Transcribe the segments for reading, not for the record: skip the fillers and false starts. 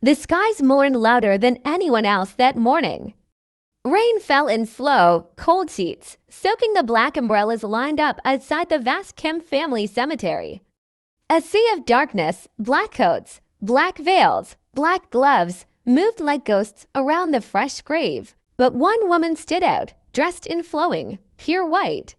The skies mourned louder than anyone else that morning. Rain fell in slow, cold sheets, soaking the black umbrellas lined up outside the vast Kim family cemetery. A sea of darkness, black coats, black veils, black gloves, moved like ghosts around the fresh grave. But one woman stood out, dressed in flowing, pure white.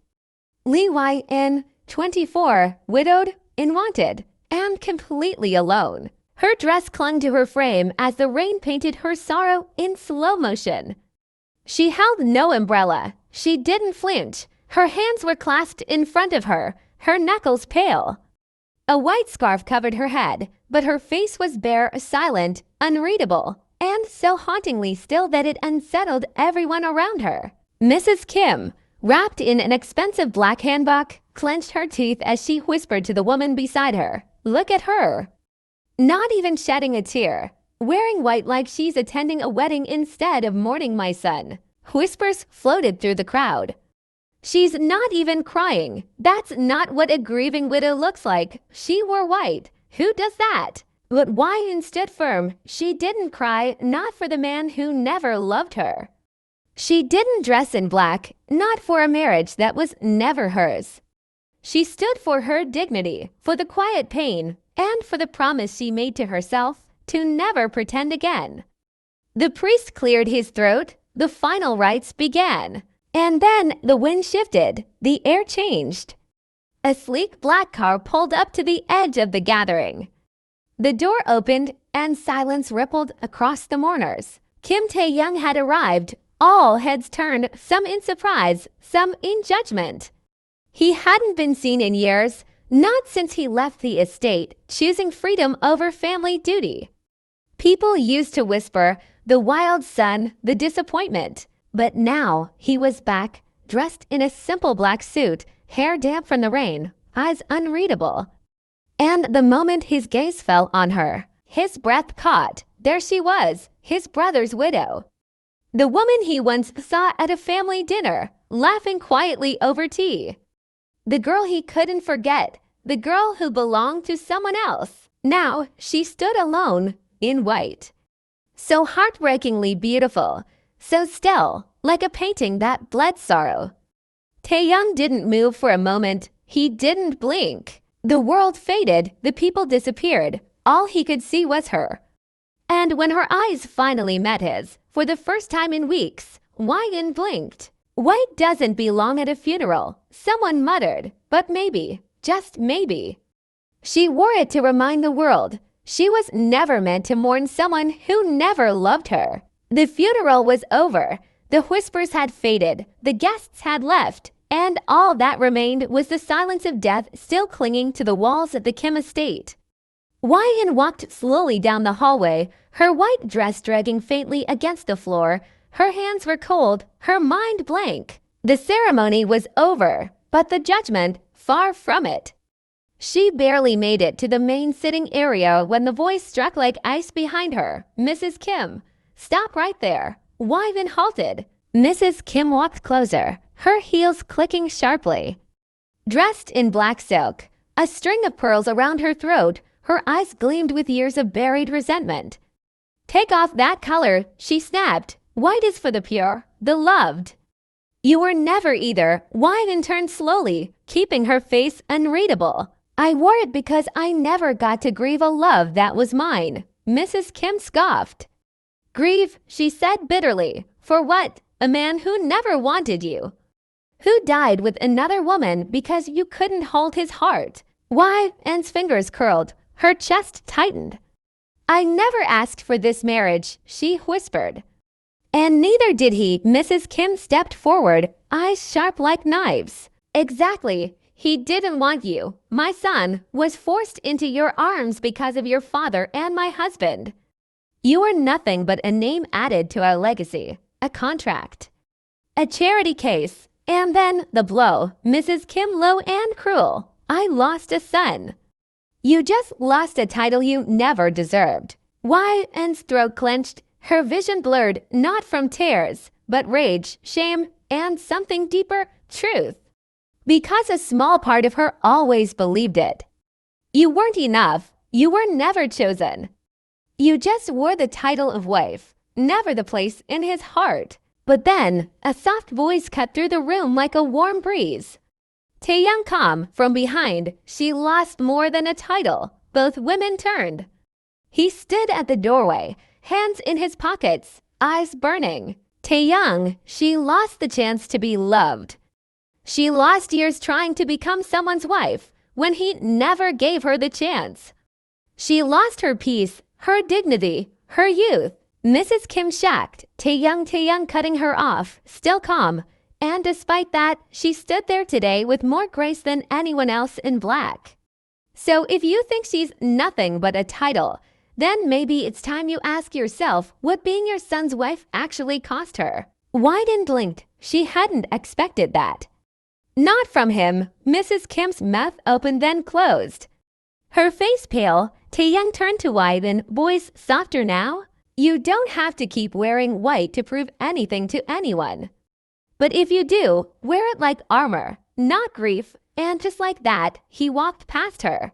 Lee Wai-in, 24, widowed, unwanted, and completely alone. Her dress clung to her frame as the rain painted her sorrow in slow motion. She held no umbrella. She didn't flinch. Her hands were clasped in front of her, her knuckles pale. A white scarf covered her head, but her face was bare, silent, unreadable, and so hauntingly still that it unsettled everyone around her. Mrs. Kim, wrapped in an expensive black handbag, clenched her teeth as she whispered to the woman beside her, "Look at her." Not even shedding a tear, wearing white like she's attending a wedding instead of mourning my son. Whispers floated through the crowd. She's not even crying. That's not what a grieving widow looks like. She wore white. Who does that? But Wai-in stood firm. She didn't cry, not for the man who never loved her. She didn't dress in black, not for a marriage that was never hers. She stood for her dignity, for the quiet pain, and for the promise she made to herself to never pretend again. The priest cleared his throat. The final rites began. And then the wind shifted, the air changed. A sleek black car pulled up to the edge of the gathering. The door opened and silence rippled across the mourners. Kim Taehyung had arrived, all heads turned, some in surprise, some in judgment. He hadn't been seen in years, not since he left the estate, choosing freedom over family duty. People used to whisper, the wild son, the disappointment. But now he was back, dressed in a simple black suit, hair damp from the rain, eyes unreadable. And the moment his gaze fell on her, his breath caught. There she was, his brother's widow. The woman he once saw at a family dinner, laughing quietly over tea. The girl he couldn't forget, the girl who belonged to someone else. Now she stood alone, in white. So heartbreakingly beautiful. So still, like a painting that bled sorrow. Taehyung didn't move for a moment. He didn't blink. The world faded, the people disappeared. All he could see was her. And when her eyes finally met his, for the first time in weeks, Wai-in blinked. White doesn't belong at a funeral, someone muttered, but maybe, just maybe. She wore it to remind the world. She was never meant to mourn someone who never loved her. The funeral was over. The whispers had faded. The guests had left. And all that remained was the silence of death still clinging to the walls of the Kim estate. Wai-in walked slowly down the hallway, her white dress dragging faintly against the floor. Her hands were cold, her mind blank. The ceremony was over, but the judgment, far from it. She barely made it to the main sitting area when the voice struck like ice behind her. "Mrs. Kim. Stop right there." Wai-in halted. Mrs. Kim walked closer, her heels clicking sharply. Dressed in black silk, a string of pearls around her throat, her eyes gleamed with years of buried resentment. "Take off that color," she snapped. "White is for the pure, the loved." "You were never either." Wai-in turned slowly, keeping her face unreadable. "I wore it because I never got to grieve a love that was mine." Mrs. Kim scoffed. "Grieve," she said bitterly. "For what? A man who never wanted you. Who died with another woman because you couldn't hold his heart." Wai-in's fingers curled. Her chest tightened. "I never asked for this marriage," she whispered. "And neither did he." Mrs. Kim stepped forward, eyes sharp like knives. "Exactly. He didn't want you. My son was forced into your arms because of your father and my husband. You are nothing but a name added to our legacy, a contract, a charity case, and then the blow." Mrs. Kim, low and cruel. "I lost a son." "You just lost a title you never deserved." Wai-in's throat clenched, her vision blurred, not from tears, but rage, shame, and something deeper, truth. Because a small part of her always believed it. You weren't enough. You were never chosen. You just wore the title of wife, never the place in his heart. But then, a soft voice cut through the room like a warm breeze. Taehyung calm from behind, she lost more than a title. Both women turned. He stood at the doorway, hands in his pockets, eyes burning. Taehyung, she lost the chance to be loved. She lost years trying to become someone's wife when he never gave her the chance. She lost her peace, her dignity, her youth. Mrs. Kim shocked, Taehyung cutting her off, still calm. And despite that, she stood there today with more grace than anyone else in black. So if you think she's nothing but a title, then maybe it's time you ask yourself what being your son's wife actually cost her. Widen blinked. She hadn't expected that. Not from him. Mrs. Kim's mouth opened then closed. Her face pale, Taehyung turned to Widen, voice softer now. You don't have to keep wearing white to prove anything to anyone. But if you do, wear it like armor, not grief, and just like that, he walked past her.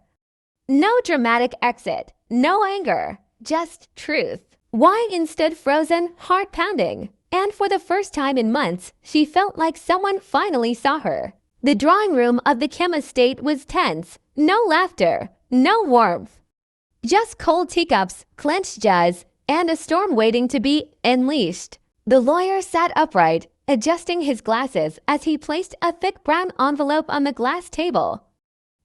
No dramatic exit, no anger, just truth. Widen stood frozen, heart pounding, and for the first time in months, she felt like someone finally saw her. The drawing room of the Kim estate was tense, no laughter, no warmth. Just cold teacups, clenched jaws, and a storm waiting to be unleashed. The lawyer sat upright, adjusting his glasses as he placed a thick brown envelope on the glass table.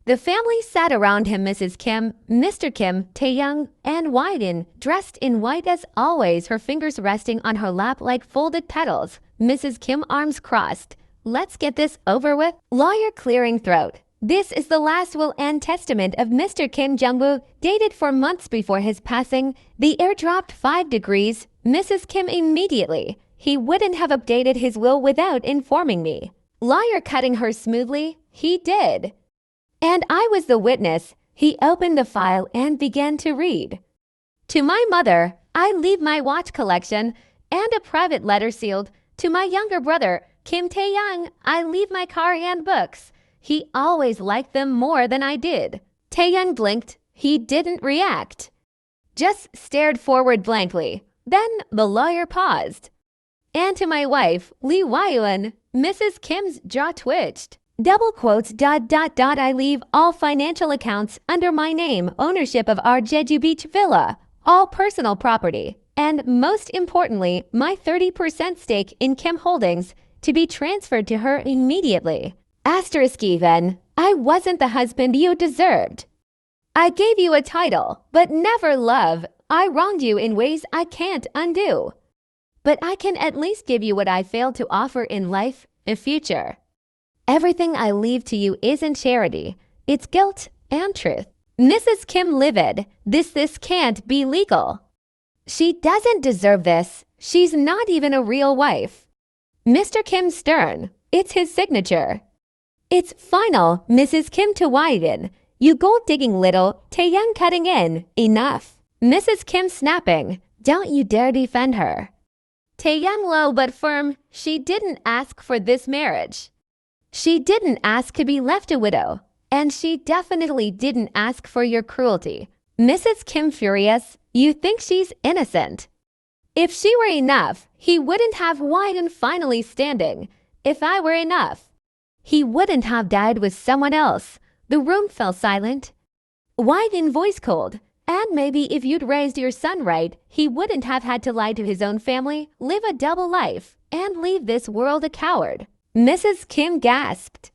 The family sat around him, Mrs. Kim, Mr. Kim, Taehyung, and Widen, dressed in white as always, her fingers resting on her lap like folded petals. Mrs. Kim, arms crossed. Let's get this over with. Lawyer clearing throat. This is the last will and testament of Mr. Kim Jong-wook, dated for months before his passing. The air dropped 5 degrees. Mrs. Kim immediately. He wouldn't have updated his will without informing me. Lawyer cutting her smoothly. He did. And I was the witness. He opened the file and began to read. To my mother, I leave my watch collection and a private letter sealed. To my younger brother, KIMTAEHYUNG, I leave my car and books. He always liked them more than I did. Taehyung blinked. He didn't react. Just stared forward blankly. Then the lawyer paused. And to my wife, Lee Wyon, Mrs. Kim's jaw twitched. Double quotes, ... I leave all financial accounts under my name, ownership of our Jeju Beach villa, all personal property, and most importantly, my 30% stake in Kim Holdings to be transferred to her immediately. Asterisk even, I wasn't the husband you deserved. I gave you a title, but never love. I wronged you in ways I can't undo. But I can at least give you what I failed to offer in life, a future. Everything I leave to you isn't charity. It's guilt and truth. Mrs. Kim livid. This can't be legal. She doesn't deserve this. She's not even a real wife. Mr. Kim stern. It's his signature. It's final, Mrs. Kim to Widen. You gold-digging little, Taehyung cutting in. Enough. Mrs. Kim snapping. Don't you dare defend her. Taehyung low but firm. She didn't ask for this marriage. She didn't ask to be left a widow. And she definitely didn't ask for your cruelty. Mrs. Kim furious. You think she's innocent. If she were enough, he wouldn't have Widen finally standing. If I were enough, he wouldn't have died with someone else. The room fell silent. Widen voice cold. And maybe if you'd raised your son right, he wouldn't have had to lie to his own family, live a double life, and leave this world a coward. Mrs. Kim gasped.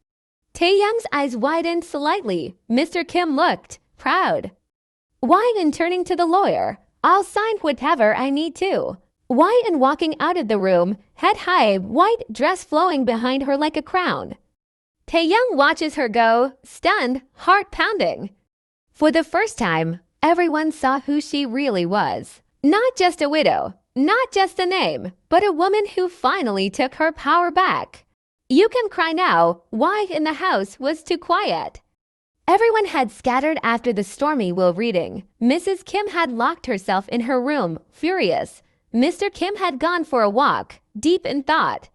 Taehyung's eyes widened slightly. Mr. Kim looked proud. Widen turning to the lawyer. I'll sign whatever I need to. Widen walking out of the room, head high, white dress flowing behind her like a crown. Taehyung watches her go, stunned, heart pounding. For the first time, everyone saw who she really was. Not just a widow, not just a name, but a woman who finally took her power back. You can cry now. Why in the house was too quiet? Everyone had scattered after the stormy will reading. Mrs. Kim had locked herself in her room, furious. Mr. Kim had gone for a walk, deep in thought.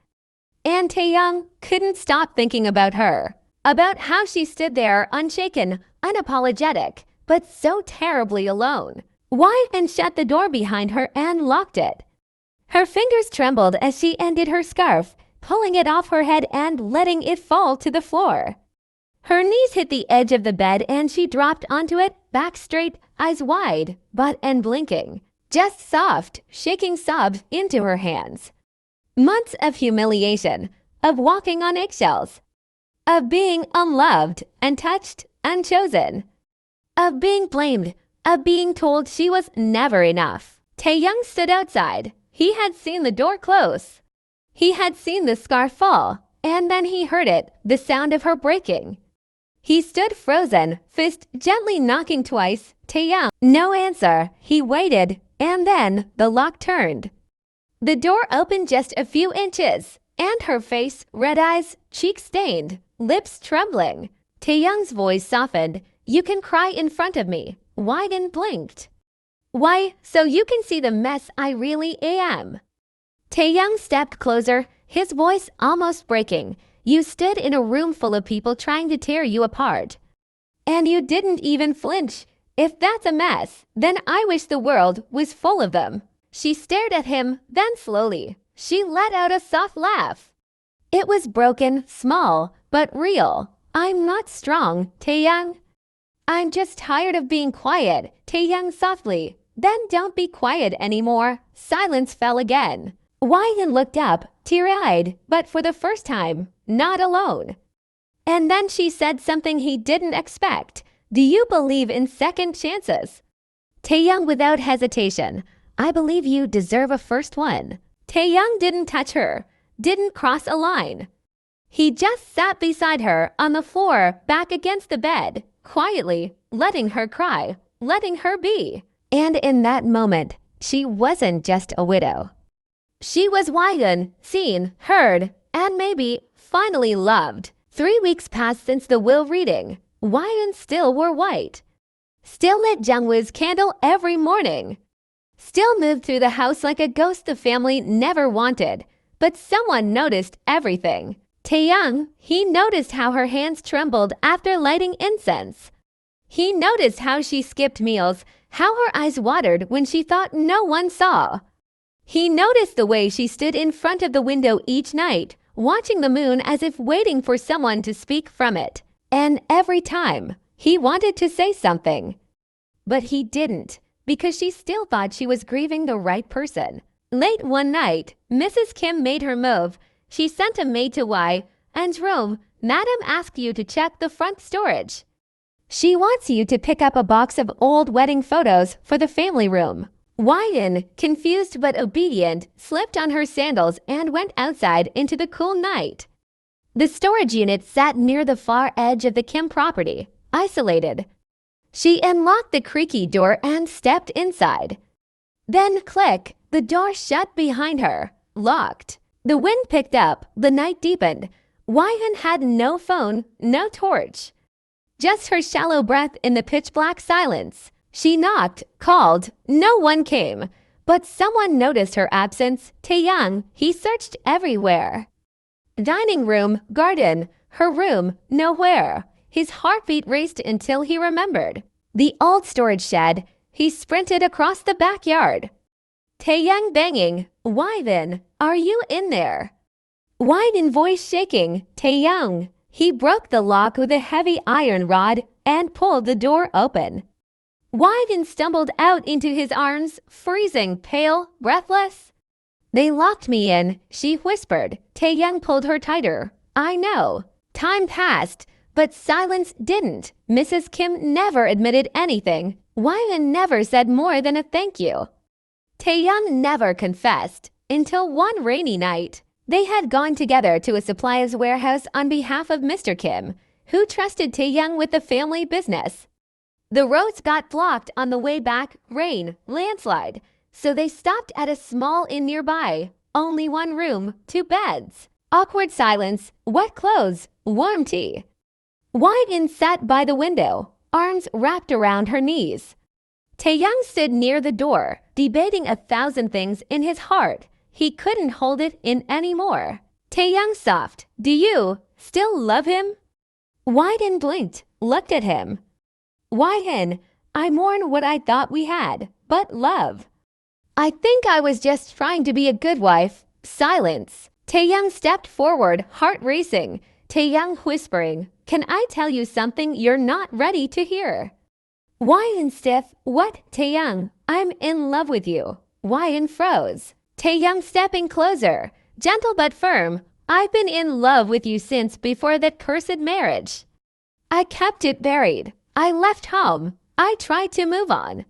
And Taehyung couldn't stop thinking about her, about how she stood there unshaken, unapologetic, but so terribly alone. Why shut the door behind her and locked it. Her fingers trembled as she undid her scarf, pulling it off her head and letting it fall to the floor. Her knees hit the edge of the bed and she dropped onto it, back straight, eyes wide, but blinking. Just soft, shaking sobs into her hands. Months of humiliation, of walking on eggshells, of being unloved, untouched, unchosen, of being blamed, of being told she was never enough. Taehyung stood outside. He had seen the door close. He had seen the scarf fall, and then he heard it, the sound of her breaking. He stood frozen, fist gently knocking twice. Taehyung, no answer. He waited, and then the lock turned. The door opened just a few inches, and her face, red eyes, cheeks stained, lips trembling. Taehyung's voice softened. You can cry in front of me. Widen blinked. Why, so you can see the mess I really am. Taehyung stepped closer, his voice almost breaking. You stood in a room full of people trying to tear you apart. And you didn't even flinch. If that's a mess, then I wish the world was full of them. She stared at him, then slowly, she let out a soft laugh. It was broken, small, but real. I'm not strong, Taehyung. I'm just tired of being quiet, Taehyung softly. Then don't be quiet anymore. Silence fell again. Widen looked up, teary-eyed, but for the first time, not alone. And then she said something he didn't expect. Do you believe in second chances? Taehyung without hesitation. I believe you deserve a first one. Taehyung didn't touch her, didn't cross a line. He just sat beside her on the floor, back against the bed, quietly, letting her cry, letting her be. And in that moment, she wasn't just a widow. She was Widen, seen, heard, and maybe finally loved. 3 weeks passed since the will reading. Widen still wore white. Still lit Jungwoo's candle every morning. Still moved through the house like a ghost the family never wanted. But someone noticed everything. Taehyung, he noticed how her hands trembled after lighting incense. He noticed how she skipped meals, how her eyes watered when she thought no one saw. He noticed the way she stood in front of the window each night, watching the moon as if waiting for someone to speak from it. And every time, he wanted to say something. But he didn't, because she still thought she was grieving the right person. Late one night, Mrs. Kim made her move. She sent a maid to and room. Madam asked you to check the front storage. She wants you to pick up a box of old wedding photos for the family room. Widen, confused but obedient, slipped on her sandals and went outside into the cool night. The storage unit sat near the far edge of the Kim property, isolated. She unlocked the creaky door and stepped inside. Then, click, the door shut behind her, locked. The wind picked up, the night deepened. Widen had no phone, no torch. Just her shallow breath in the pitch-black silence. She knocked, called, no one came. But someone noticed her absence. Taehyung, he searched everywhere. Dining room, garden, her room, nowhere. His heartbeat raced until he remembered. The old storage shed. He sprinted across the backyard. Taehyung banging. Widen, are you in there? Widen voice shaking. Taehyung. He broke the lock with a heavy iron rod and pulled the door open. Widen stumbled out into his arms, freezing, pale, breathless. They locked me in, she whispered. Taehyung pulled her tighter. I know. Time passed, but silence didn't. Mrs. Kim never admitted anything. Widen never said more than a thank you. Taehyung never confessed, until one rainy night. They had gone together to a supplies warehouse on behalf of Mr. Kim, who trusted Taehyung with the family business. The roads got blocked on the way back, rain, landslide, so they stopped at a small inn nearby. Only one room, 2 beds. Awkward silence, wet clothes, warm tea. Widen sat by the window, arms wrapped around her knees. Taehyung stood near the door, debating 1,000 things in his heart. He couldn't hold it in anymore. Taehyung soft, do you still love him? Widen blinked, looked at him. Widen, I mourn what I thought we had, but love. I think I was just trying to be a good wife. Silence. Taehyung stepped forward, heart racing. Taehyung whispering, "Can I tell you something you're not ready to hear?" Why in stiff? What, Taehyung? I'm in love with you. Why in froze? Taehyung stepping closer, gentle but firm. I've been in love with you since before that cursed marriage. I kept it buried. I left home. I tried to move on.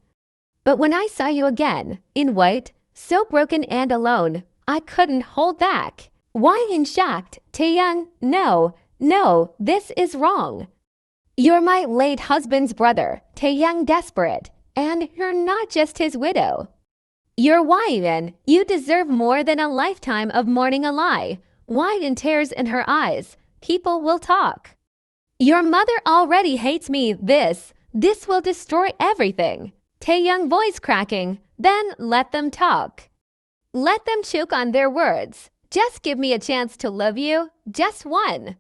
But when I saw you again, in white, so broken and alone, I couldn't hold back. Why in shocked? Taehyung, no, this is wrong. You're my late husband's brother, Taehyung desperate, and you're not just his widow. You're Why you deserve more than a lifetime of mourning a lie. Why in tears in her eyes? People will talk. Your mother already hates me. This will destroy everything. Taehyung voice cracking. Then let them talk. Let them choke on their words. Just give me a chance to love you. Just one.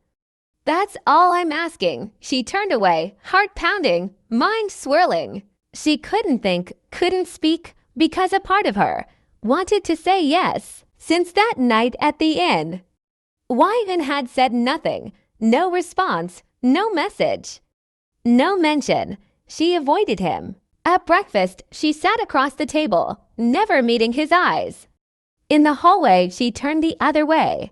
That's all I'm asking. She turned away, heart pounding, mind swirling. She couldn't think, couldn't speak, because a part of her wanted to say yes. Since that night at the inn, Whyun had said nothing, no response, no message, no mention. She avoided him. At breakfast, she sat across the table, never meeting his eyes. In the hallway, she turned the other way.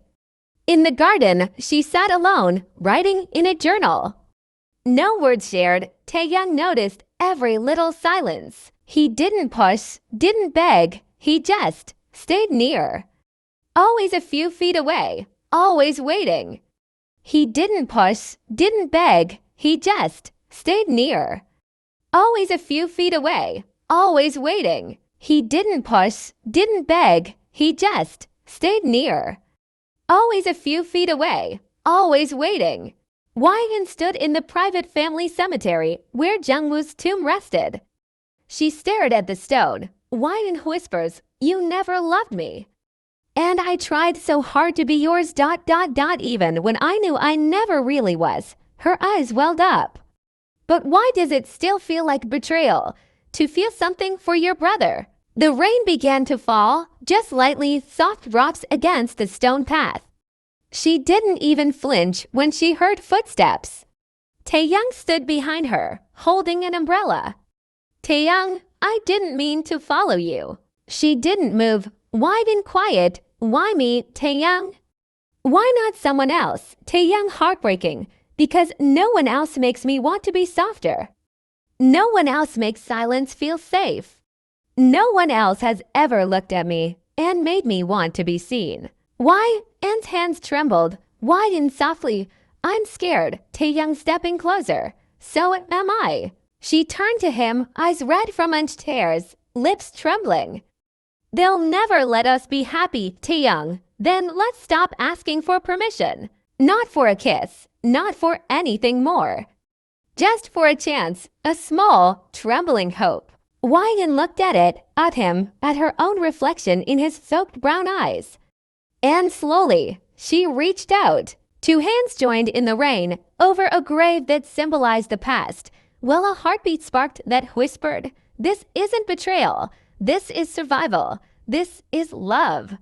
In the garden, she sat alone, writing in a journal. No words shared. Taehyung noticed every little silence. He didn't push, didn't beg. He just stayed near. Always a few feet away, always waiting. He didn't push, didn't beg. He just stayed near. Always a few feet away, always waiting. He didn't push, didn't beg. He just stayed near. Always a few feet away, always waiting. Whyun stood in the private family cemetery where Jungwoo's tomb rested. She stared at the stone. Whyun whispers, "You never loved me. And I tried so hard to be yours. Even when I knew I never really was." Her eyes welled up. But why does it still feel like betrayal to feel something for your brother? The rain began to fall, just lightly, soft drops against the stone path. She didn't even flinch when she heard footsteps. Taehyung stood behind her, holding an umbrella. "Taehyung, I didn't mean to follow you." She didn't move. Why been quiet? Why me, Taehyung? Why not someone else? Taehyung heartbreaking, because no one else makes me want to be softer. No one else makes silence feel safe. No one else has ever looked at me and made me want to be seen. Why? Anne's hands trembled. Widen softly. I'm scared. Taehyung stepping closer. So am I. She turned to him, eyes red from tears, lips trembling. They'll never let us be happy, Taehyung. Then let's stop asking for permission. Not for a kiss, not for anything more. Just for a chance, a small, trembling hope. Whyun looked at him, at her own reflection in his soaked brown eyes. And slowly, she reached out. Two hands joined in the rain over a grave that symbolized the past, while a heartbeat sparked that whispered, "This isn't betrayal. This is survival. This is love."